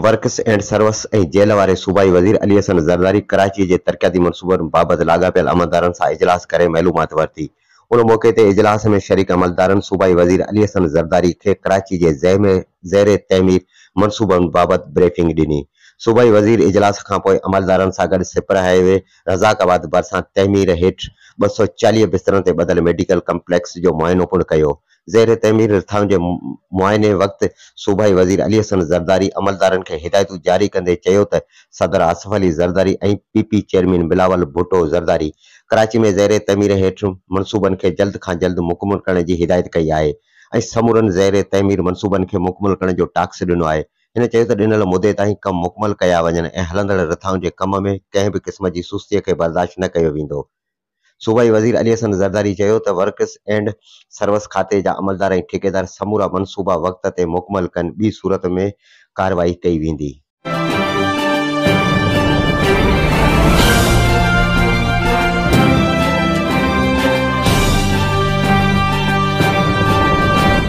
Workers and service ऐं jail वारे सूबाई वज़ीर अली हसन ज़रदारी कराची जे तरक़ियाती मनसूबनि बाबति लाॻापियल अमलदारनि सां इजलास करे मालूमात वरिती। उन मौक़े ते इजलास में शरीक अमलदारनि सूबाई वज़ीर अली हसन ज़रदारी खे कराची जे ज़ेर तइमीर मनसूबनि बाबति ब्रीफिंग ॾिनी। सूबाई वज़ीर इजलास खां पोइ अमलदारनि सां गॾु सिपर हाईवे रज़ाकाबाद भरिसां तइमीर हेठि 240 बिस्तरनि ते ॿधल मेडिकल कम्प्लेक्स जो मुआइनो पिणु कयो। ज़ेर तइमीर रिथाउनि जे मुआइने वक़्तु सूबाई वज़ीर अली हसन ज़रदारी अमलदारनि खे हिदायतूं जारी कंदे चयो त सदर आसिफ अली ज़रदारी ऐं पीपी चेयरमैन बिलावल भुट्टो ज़रदारी कराची में ज़ेर तइमीर हेठि मनसूबनि खे जल्द खां जल्द मुकमल करण जी हिदायत कई आहे ऐं समूरनि ज़ेर तइमीर मनसूबनि खे मुकमल करण जो टास्क ॾिनो आहे। हिन चयो त ॾिनल मुदे ताईं कम मुकमल कया वञनि ऐं हलंदड़ रिथाउनि जे कम में कंहिं बि क़िस्म जी सुस्तीअ खे बर्दाश्त न कयो वेंदो। सूबाई वज़ीर अली हसन ज़रदारी चयो त वर्कस एंड सर्विस खाते जा अमलदार ऐं ठेकेदार समूरा मनसूबा वक़्त ते मुकमल कनि, ॿी सूरत में कार्रवाई कई वेंदी।